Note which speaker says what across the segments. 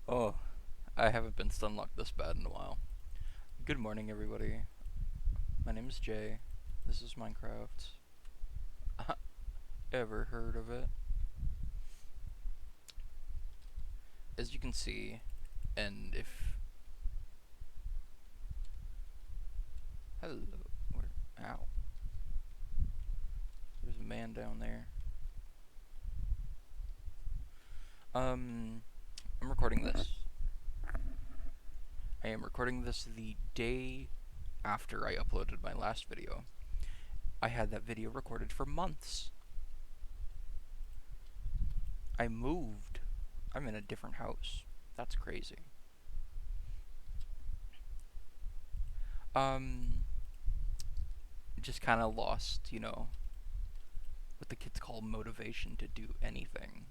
Speaker 1: Oh, I haven't been stunlocked this bad in a while. Good morning, everybody. My name is Jay. This is Minecraft. Ever heard of it? As you can see, and if... Hello. Where? Ow. There's a man down there. I'm recording this. I am recording this the day after I uploaded my last video. I had that video recorded for months. I moved. I'm in a different house. That's crazy. Just kind of lost, what the kids call motivation to do anything.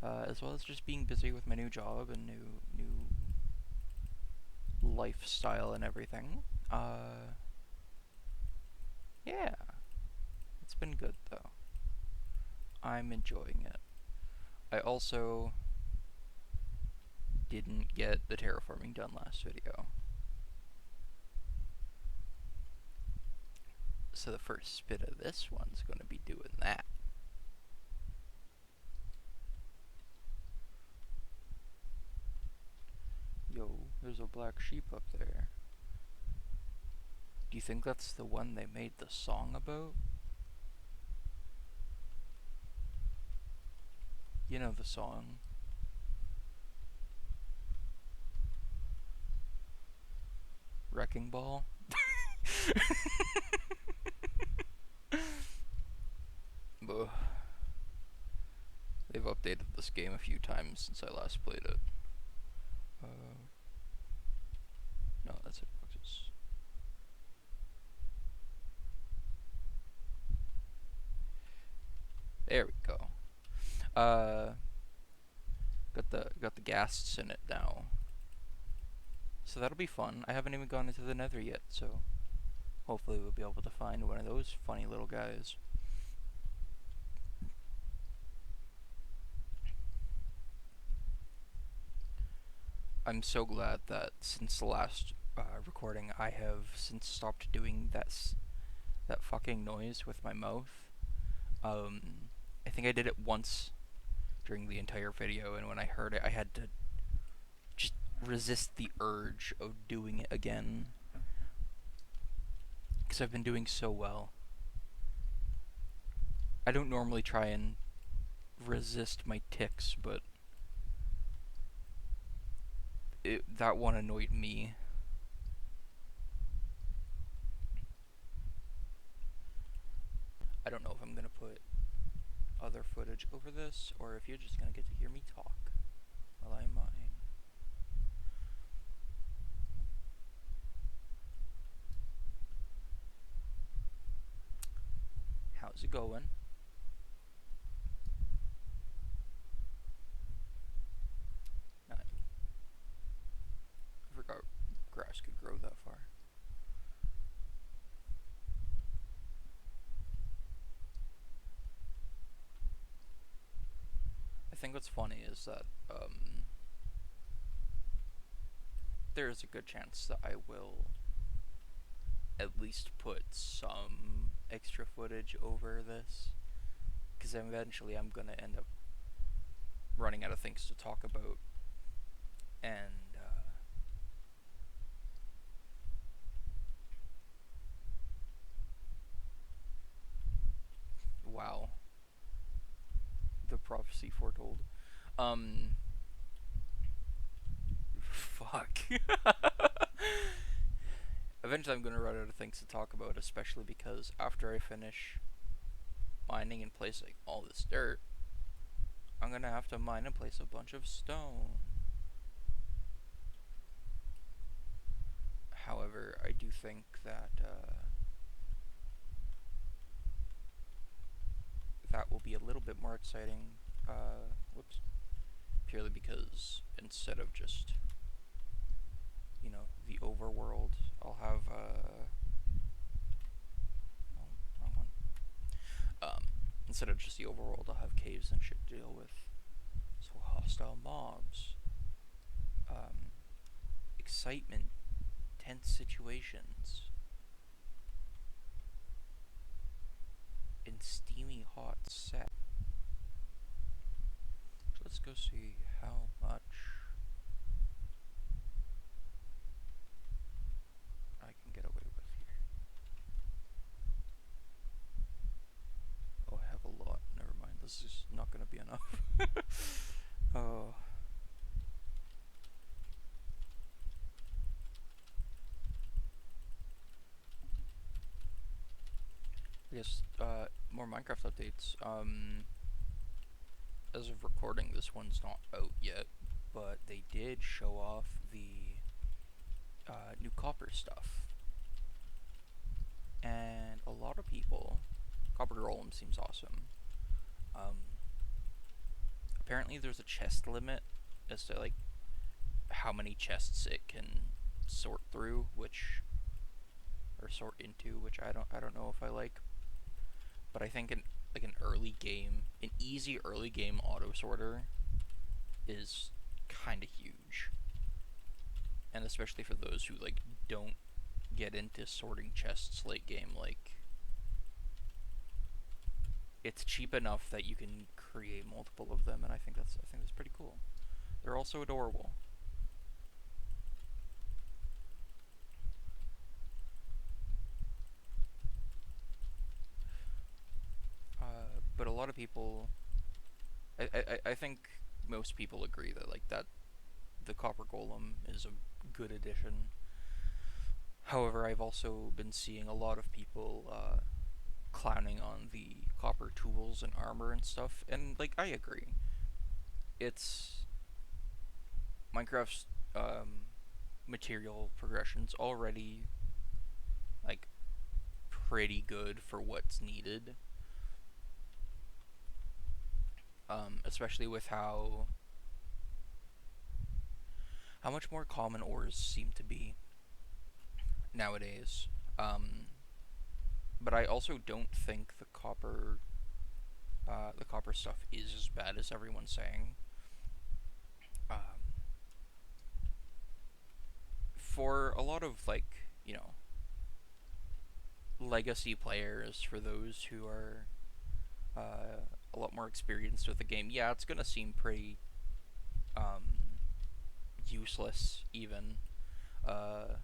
Speaker 1: As well as just being busy with my new job and new lifestyle and everything. Yeah, it's been good though. I'm enjoying it. I also didn't get the terraforming done last video. So the first bit of this one's going to be doing that. Yo, there's a black sheep up there. Do you think that's the one they made the song about? You know the song. Wrecking Ball? Ugh. They've updated this game a few times since I last played it. No, that's it. There we go. Got the ghasts in it now. So that'll be fun. I haven't even gone into the nether yet, so hopefully we'll be able to find one of those funny little guys. I'm so glad that since the last recording I have since stopped doing that fucking noise with my mouth. I think I did it once during the entire video, and when I heard it I had to just resist the urge of doing it again. Because I've been doing so well. I don't normally try and resist my tics, but that one annoyed me. I don't know if I'm gonna put other footage over this, or if you're just gonna get to hear me talk while I mine. How's it going? I forgot grass could grow that far. I think what's funny is that there is a good chance that I will at least put some extra footage over this, because eventually I'm gonna end up running out of things to talk about, and wow, the prophecy foretold. Fuck. Eventually I'm gonna run out of things to talk about, especially because after I finish mining and placing all this dirt, I'm gonna have to mine and place a bunch of stone. However, I do think that that will be a little bit more exciting. Whoops. Purely because instead of just, the overworld, I'll have oh, wrong one. Instead of just the overworld, I'll have caves and shit to deal with. So hostile mobs, um, excitement, tense situations, and steamy hot set. So let's go see how much I can get away with here. Oh, I have a lot. Never mind. This is not going to be enough. Oh. I guess, more Minecraft updates. As of recording, this one's not out yet, but they did show off the new copper stuff. And a lot of people, Copper Golem seems awesome. Apparently there's a chest limit as to like how many chests it can sort through, which or sort into, which I don't know if I like. But I think an early game, an easy early game auto sorter is kind of huge, and especially for those who like don't get into sorting chests late game, like it's cheap enough that you can create multiple of them, and I think that's pretty cool. They're also adorable. But a lot of people, I think most people agree that like that the Copper Golem is a good addition. However, I've also been seeing a lot of people clowning on the copper tools and armor and stuff, and like I agree. It's Minecraft's material progression's already like pretty good for what's needed. Especially with how much more common ores seem to be nowadays. But I also don't think the copper stuff is as bad as everyone's saying. Um, for a lot of like legacy players, for those who are a lot more experienced with the game, yeah, it's gonna seem pretty useless even. Uh,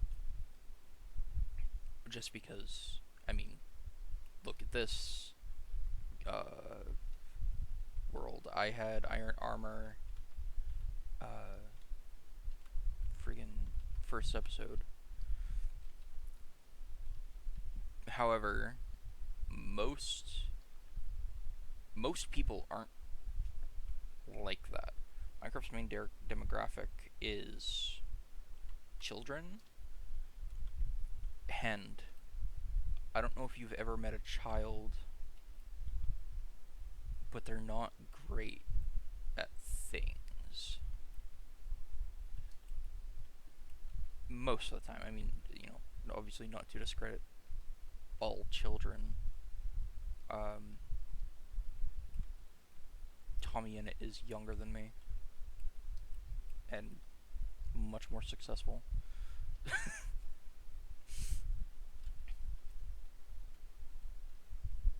Speaker 1: just because, I mean, look at this world. I had iron armor, uh, friggin' first episode. However, most most people aren't like that. Minecraft's main demographic is children, and I don't know if you've ever met a child, but they're not great at things. Most of the time. I mean, obviously not to discredit all children. Um, Tommy in it is younger than me and much more successful.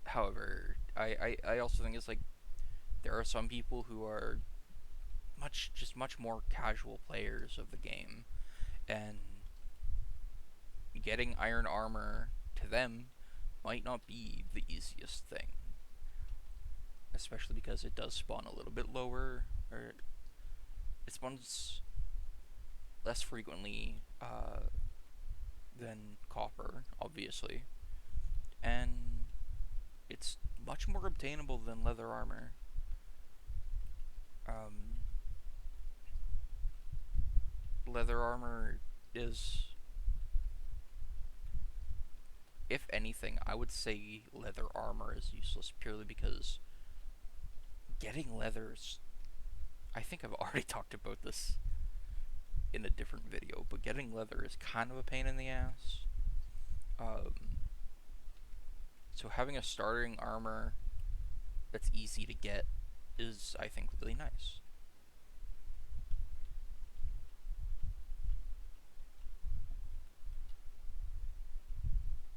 Speaker 1: However, I also think it's like there are some people who are much more casual players of the game, and getting iron armor to them might not be the easiest thing, especially because it does spawn a little bit lower, or it spawns less frequently than copper, obviously, and it's much more obtainable than leather armor. Um, Leather armor is, if anything, I would say leather armor is useless purely because getting leathers. I think I've already talked about this in a different video, but getting leather is kind of a pain in the ass. Um, so having a starting armor that's easy to get is, I think, really nice.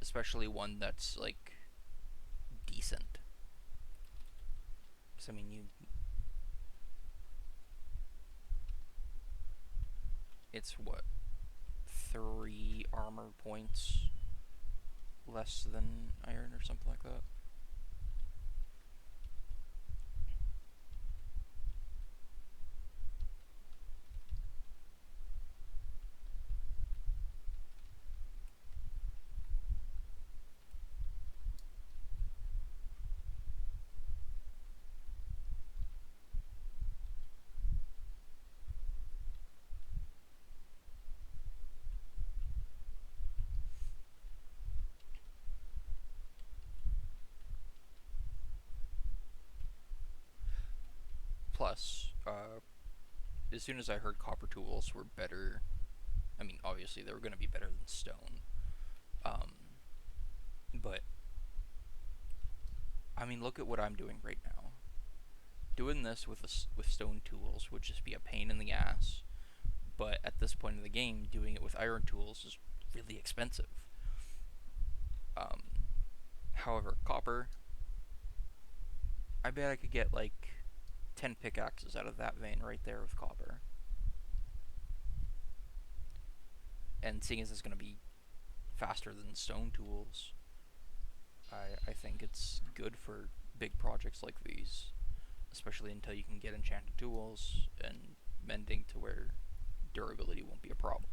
Speaker 1: especially one that's like decent. Because I mean, it's what, 3 armor points less than iron or something like that. Plus, as soon as I heard copper tools were better, I mean, obviously they were going to be better than stone. Um, but I mean, look at what I'm doing right now. Doing this with stone tools would just be a pain in the ass. But at this point in the game, doing it with iron tools is really expensive. Um, However, copper, I bet I could get like 10 pickaxes out of that vein right there with copper. And seeing as it's going to be faster than stone tools, I think it's good for big projects like these, especially until you can get enchanted tools and mending to where durability won't be a problem.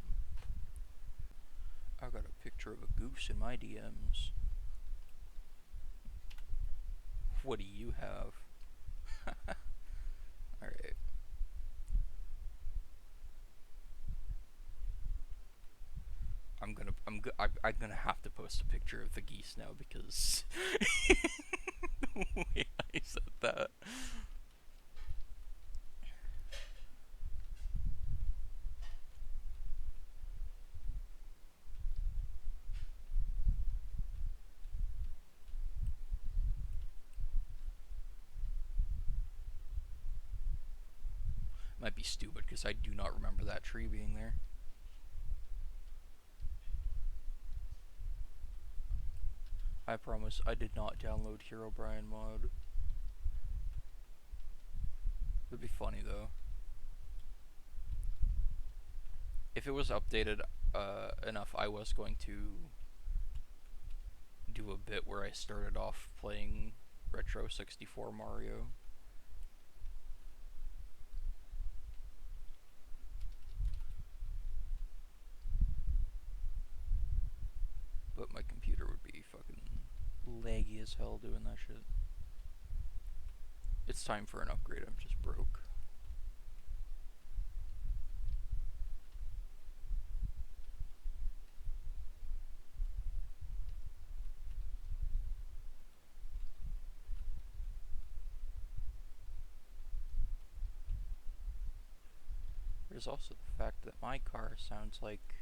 Speaker 1: I got a picture of a goose in my DMs. What do you have? Alright. I'm gonna have to post a picture of the geese now because the way I said that. Might be stupid because I do not remember that tree being there. I promise I did not download Herobrine mod. It'd be funny though. If it was updated enough, I was going to do a bit where I started off playing Retro 64 Mario. But my computer would be fucking laggy as hell doing that shit. It's time for an upgrade, I'm just broke. There's also the fact that my car sounds like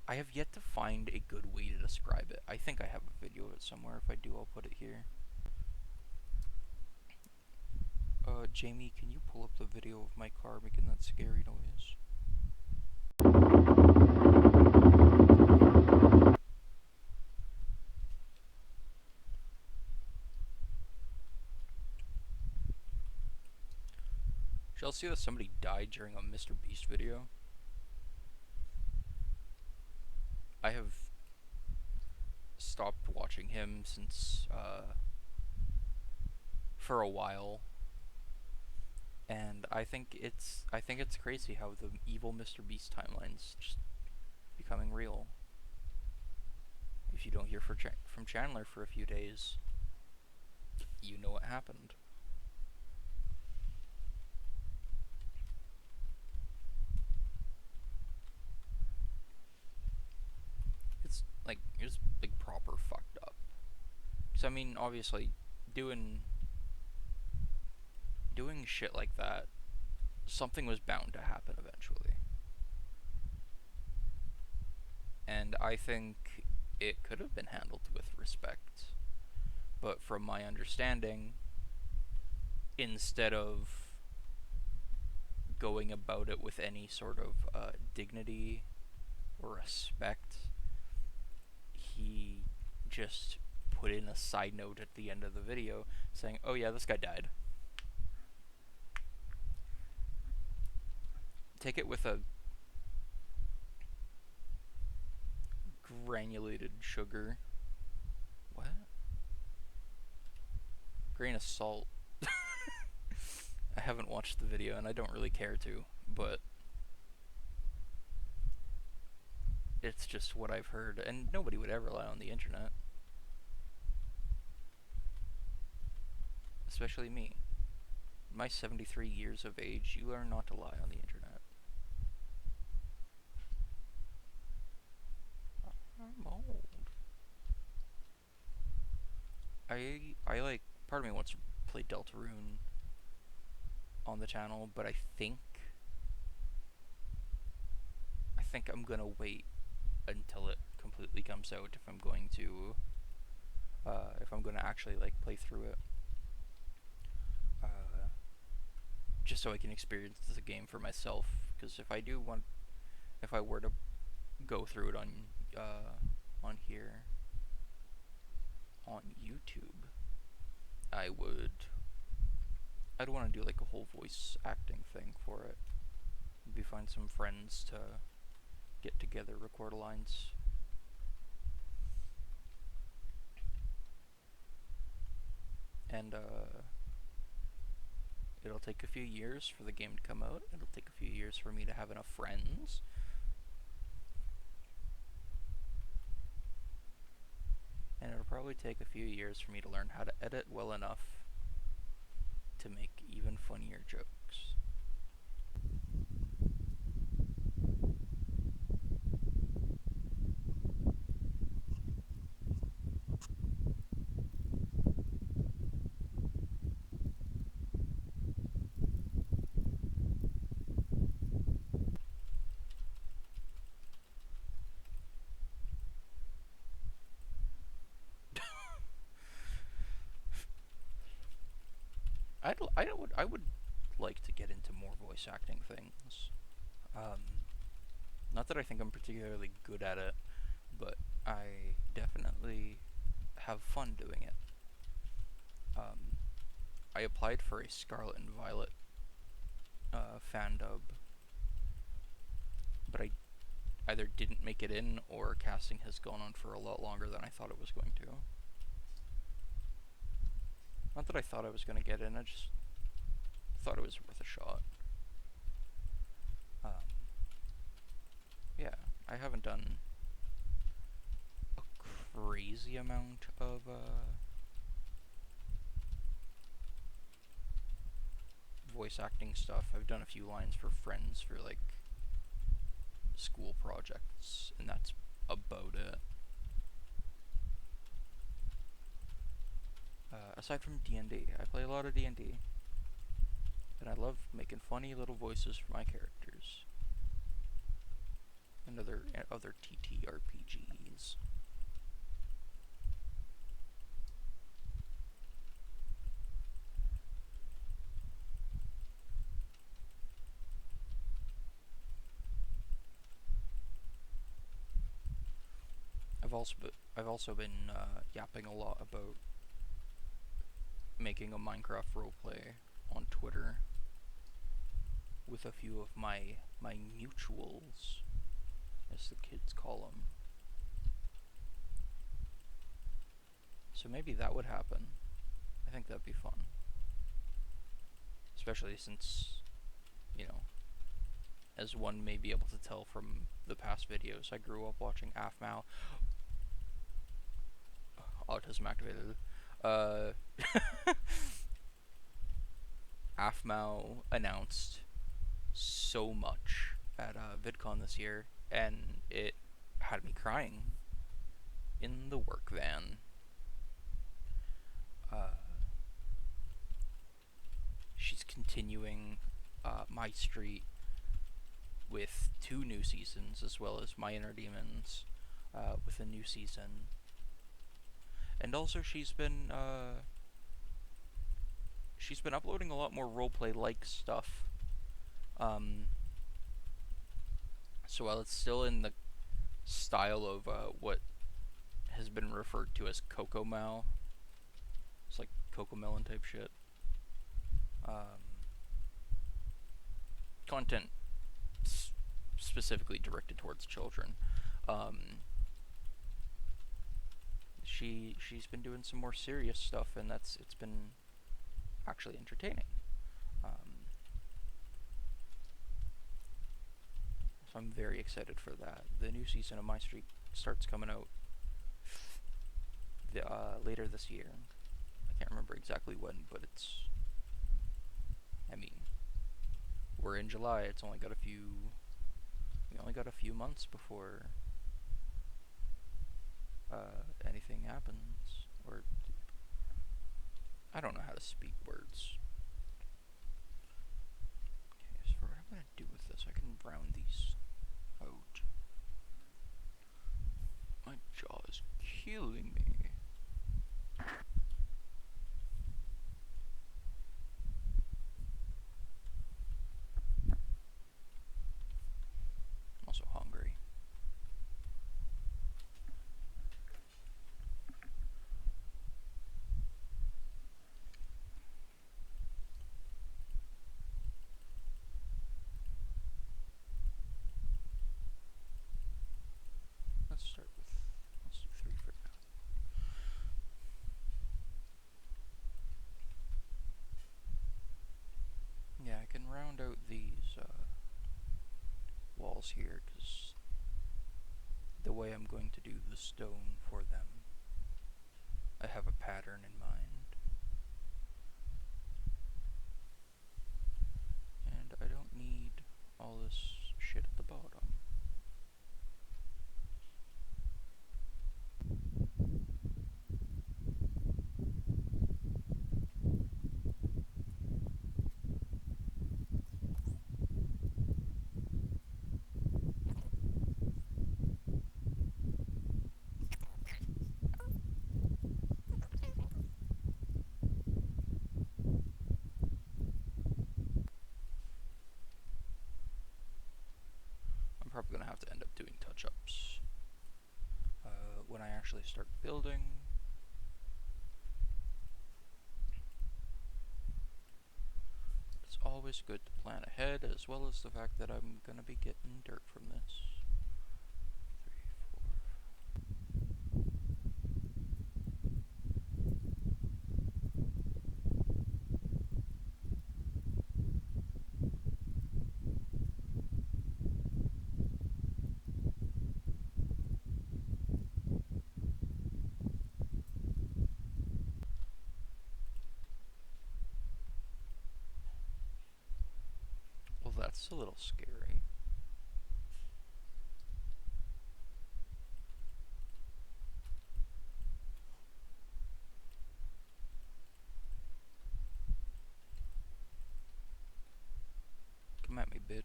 Speaker 1: I have yet to find a good way to describe it. I think I have a video of it somewhere. If I do, I'll put it here. Jamie, can you pull up the video of my car making that scary noise? Shall I see that somebody died during a Mr. Beast video? I have stopped watching him since, for a while. And I think it's crazy how the evil Mr. Beast timeline's just becoming real. If you don't hear from Chandler for a few days, you know what happened. It's like proper fucked up. So I mean, obviously, doing shit like that, something was bound to happen eventually. And I think it could have been handled with respect. But from my understanding, instead of going about it with any sort of dignity or respect. He just put in a side note at the end of the video saying, "Oh yeah, this guy died." Take it with a granulated sugar. What? Grain of salt. I haven't watched the video and I don't really care to, but it's just what I've heard, and nobody would ever lie on the internet. Especially me. In my 73 years of age, you learn not to lie on the internet. I'm old. I like, part of me wants to play Deltarune on the channel, but I think I'm gonna wait until it completely comes out if I'm going to actually like play through it, just so I can experience the game for myself. Because if I were to go through it on here on YouTube, I'd want to do like a whole voice acting thing for it. Maybe find some friends to get together, record lines. And it'll take a few years for the game to come out. It'll take a few years for me to have enough friends. And it'll probably take a few years for me to learn how to edit well enough to make even funnier jokes. I would like to get into more voice acting things. Not that I think I'm particularly good at it, but I definitely have fun doing it. I applied for a Scarlet and Violet fan dub, but I either didn't make it in or casting has gone on for a lot longer than I thought it was going to. Not that I thought I was going to get in, I just thought it was worth a shot. Yeah, I haven't done a crazy amount of voice acting stuff. I've done a few lines for friends for like school projects, and that's about it. Aside from D&D, I play a lot of D&D, and I love making funny little voices for my characters and other TTRPGs. I've also been yapping a lot about making a Minecraft roleplay on Twitter with a few of my mutuals, as the kids call them. So maybe that would happen. I think that'd be fun. Especially since, you know, as one may be able to tell from the past videos, I grew up watching Aphmau. Autism activated. Aphmau announced so much at VidCon this year, and it had me crying in the work van. She's continuing My Street with 2 new seasons, as well as My Inner Demons with a new season. And also she's been uploading a lot more roleplay-like stuff Um, so while it's still in the style of what has been referred to as Coco Mal, it's like Coco Melon type shit. Um, content specifically directed towards children. Um, she's been doing some more serious stuff, and it's been actually entertaining. Um, so I'm very excited for that. The new season of My Street starts coming out later this year. I can't remember exactly when, but it's. I mean, we're in July. It's only got a few. We only got a few months before anything happens, or I don't know how to speak words. Okay, so for what I'm gonna do with this, I can round these out. My jaw is killing me. I'm also hungry. Let's start with. Let's do 3 for now. Yeah, I can round out these walls here because the way I'm going to do the stone for them, I have a pattern in mind. And I don't need all this shit at the bottom. I'm probably going to have to end up doing touch-ups when I actually start building. It's always good to plan ahead, as well as the fact that I'm going to be getting dirt from this. 3, 4. Well, that's a little scary. Come at me, bitch.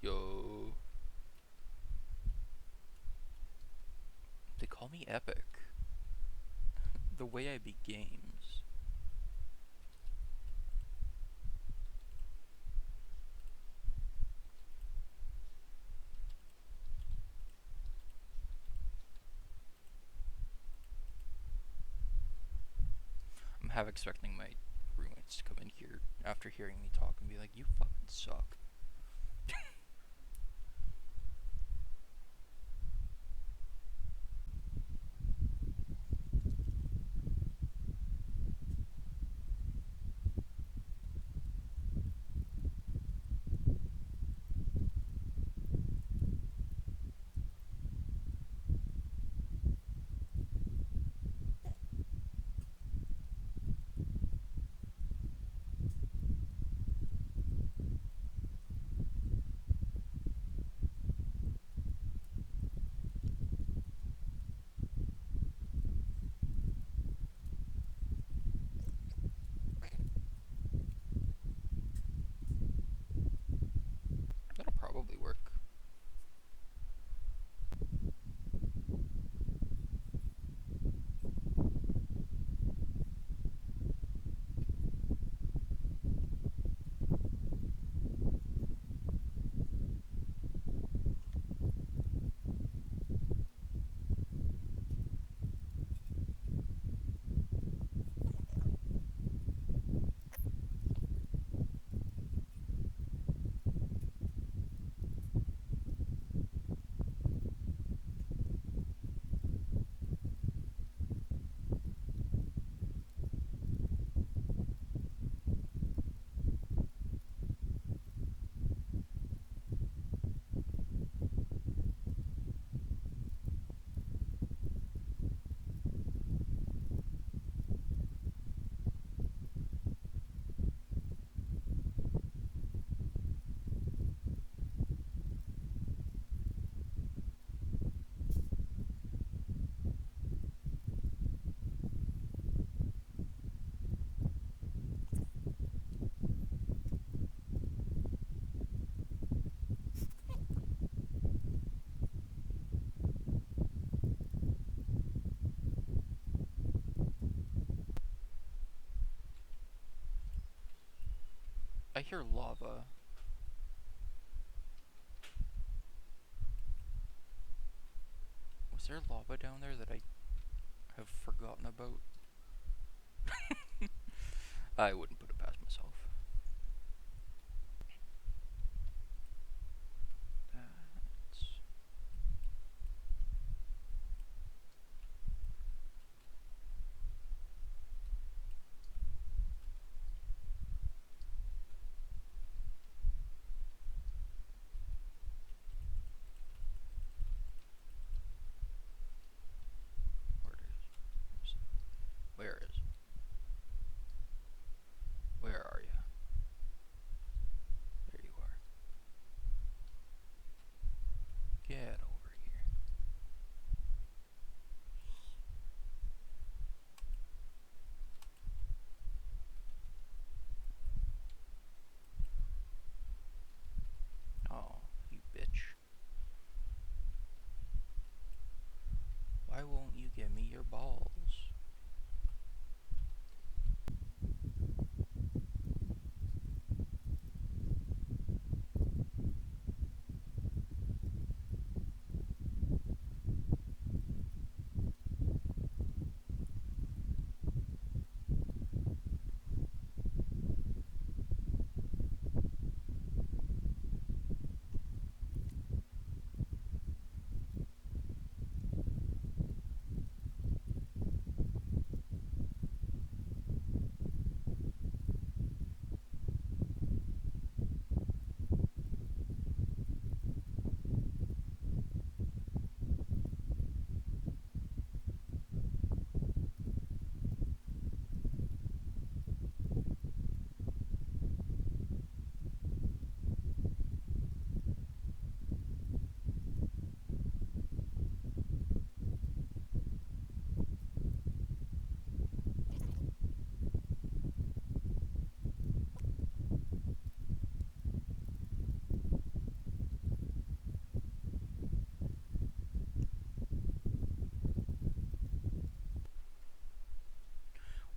Speaker 1: Yo. They call me epic. The way I beat games. I'm half expecting my roommates to come in here after hearing me talk and be like, you fucking suck. I hear lava. Was there lava down there that I have forgotten about? I wouldn't put it past myself. That's... Where it is? Where is? Where are you? There you are. Get over here. Oh, you bitch. Why won't you give me your balls?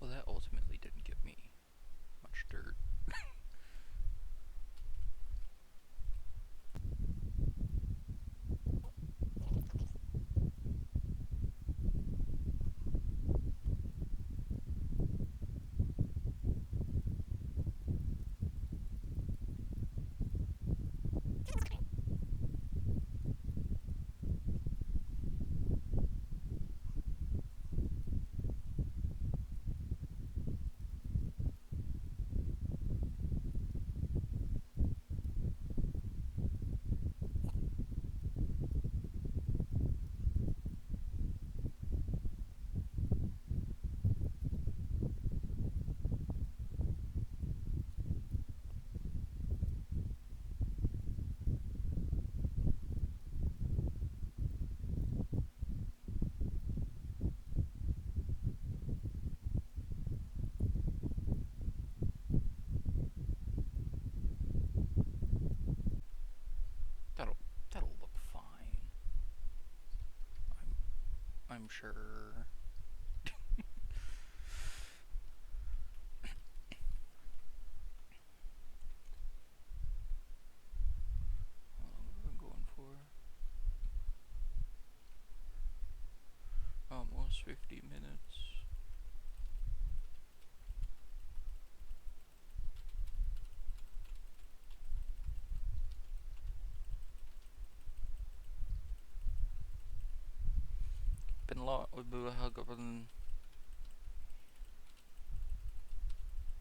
Speaker 1: Well, that ultimately didn't give me much dirt. That'll that'll look fine. I'm sure. How long have we been going for? Almost 50 minutes. Been a lot.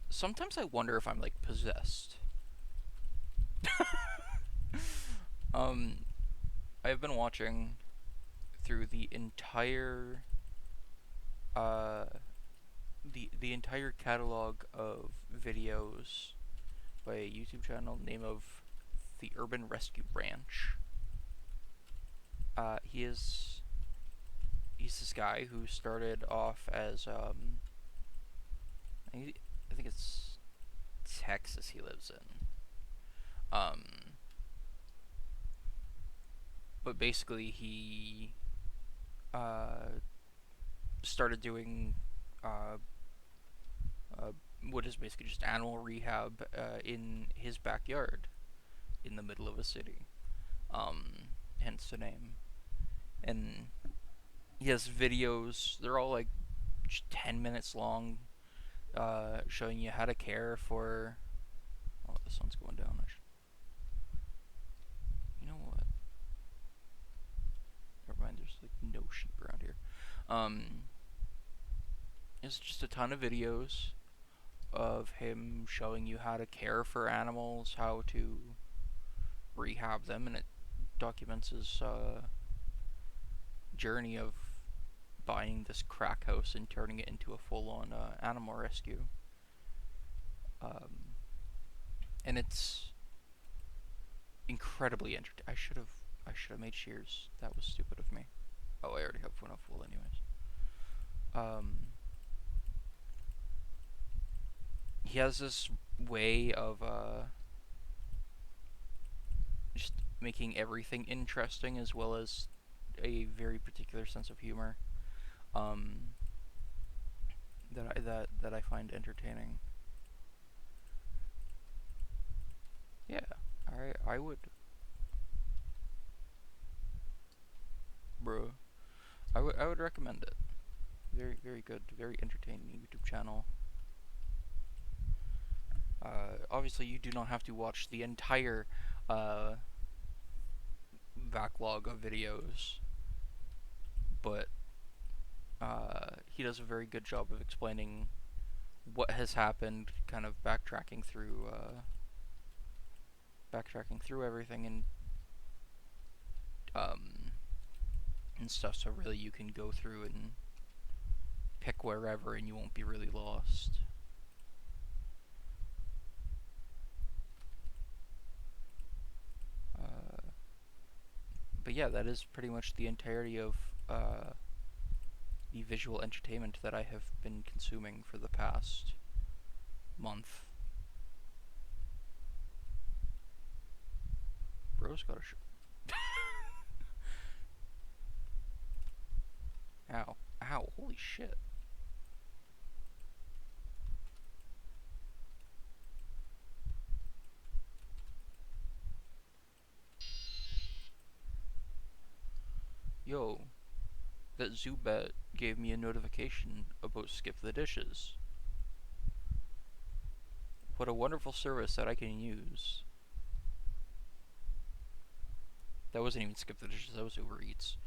Speaker 1: Sometimes I wonder if I'm like possessed. um, I've been watching through uh the entire catalog of videos by a YouTube channel name of the Urban Rescue Branch. He is he's this guy who started off as I think it's Texas he lives in. Um, but basically he uh started doing uh, what is basically just animal rehab in his backyard in the middle of a city. Hence the name. And he has videos. They're all like 10 minutes long, showing you how to care for. Oh, the sun's going down. You know what? Never mind. There's like no sheep around here. Um, it's just a ton of videos of him showing you how to care for animals, how to rehab them, and it documents his journey of buying this crack house and turning it into a full-on animal rescue. Um, and it's incredibly entertaining. I should have made shears. That was stupid of me. Oh, I already have one off wool, anyways. Um, he has this way of just making everything interesting, as well as a very particular sense of humor. Um, that I find entertaining. Yeah, I would, bro. I would recommend it. Very very good, very entertaining YouTube channel. Obviously, you do not have to watch the entire uh, backlog of videos, but he does a very good job of explaining what has happened, kind of backtracking through everything um, and stuff. So really, you can go through and pick wherever, and you won't be really lost. Uh, but yeah, that is pretty much the entirety of the visual entertainment that I have been consuming for the past month. Bro's got a Ow. Ow. Holy shit. Yo, that Zubat gave me a notification about Skip the Dishes. What a wonderful service that I can use. That wasn't even Skip the Dishes, that was Uber Eats.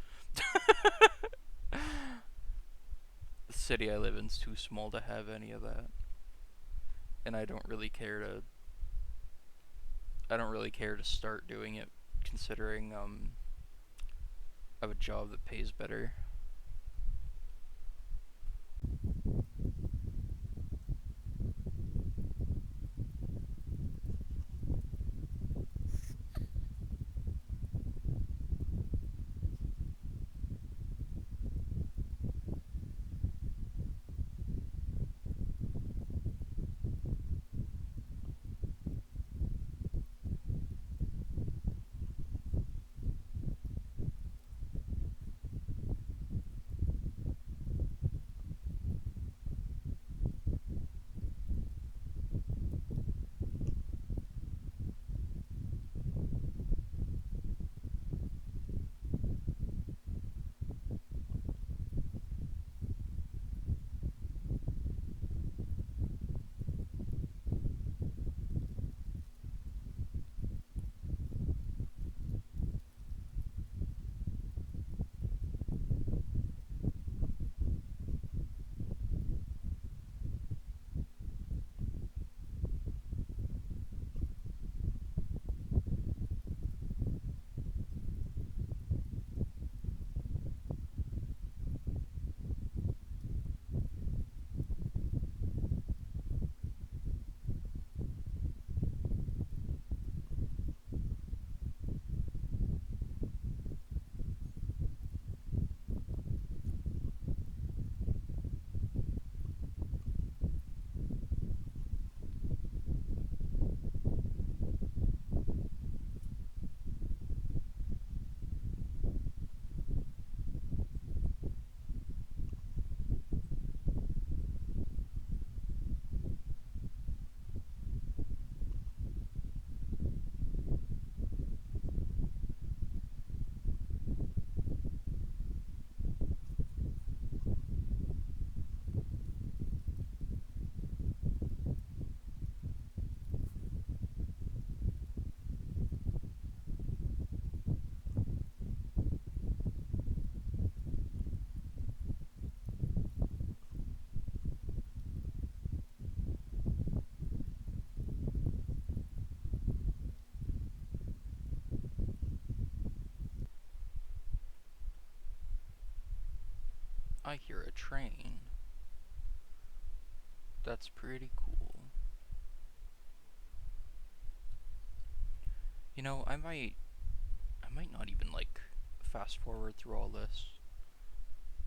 Speaker 1: The city I live in is too small to have any of that. And I don't really care to start doing it, considering I have a job that pays better. I hear a train. That's pretty cool. You know, I might not even like fast forward through all this.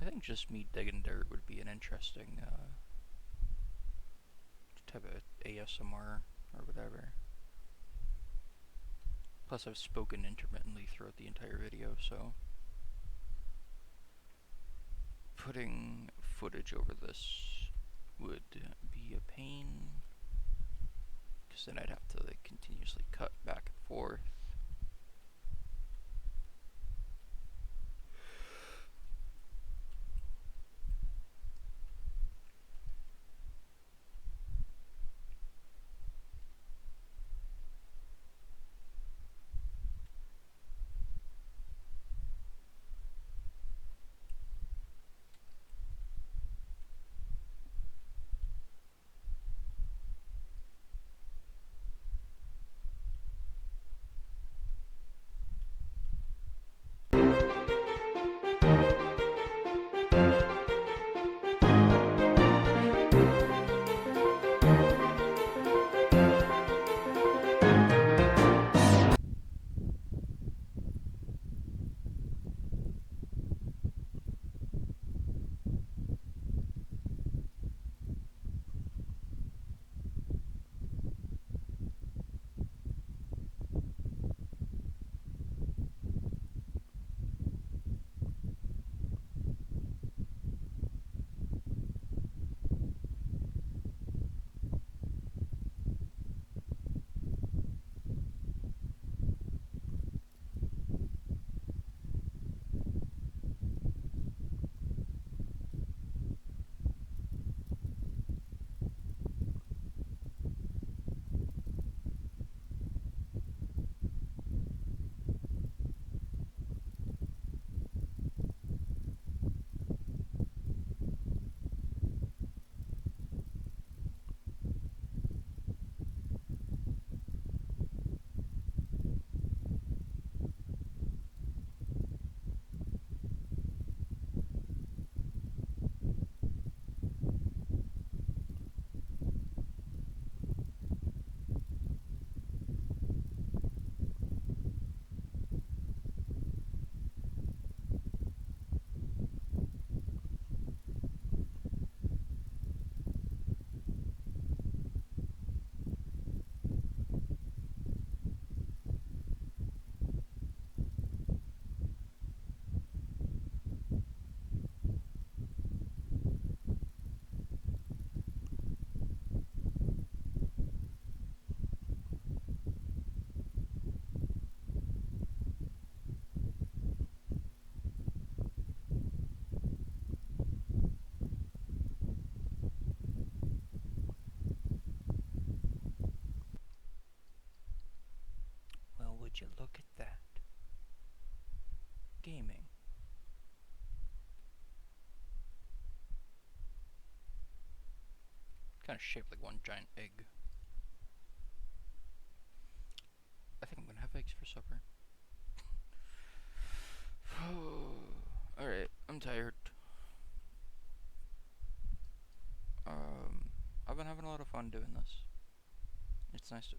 Speaker 1: I think just me digging dirt would be an interesting type of ASMR or whatever. Plus, I've spoken intermittently throughout the entire video, so putting footage over this would be a pain, because then I'd have to like continuously cut back and forth. Well, would you look at that? Gaming. Kind of shaped like one giant egg. I think I'm gonna have eggs for supper. Alright, I'm tired. I've been having a lot of fun doing this. It's nice to.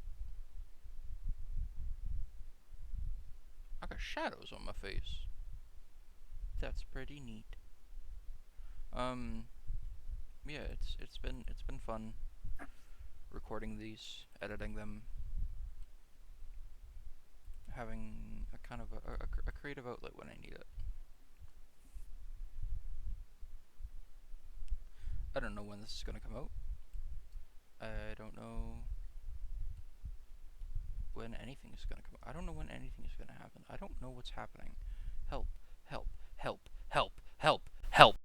Speaker 1: I got shadows on my face. That's pretty neat. Um, yeah, it's been fun recording these, editing them, having a kind of a creative outlet when I need it. I don't know when this is gonna come out. I don't know when anything is gonna come out. I don't know when anything is gonna happen. I don't know what's happening. Help, help, help, help, help, help.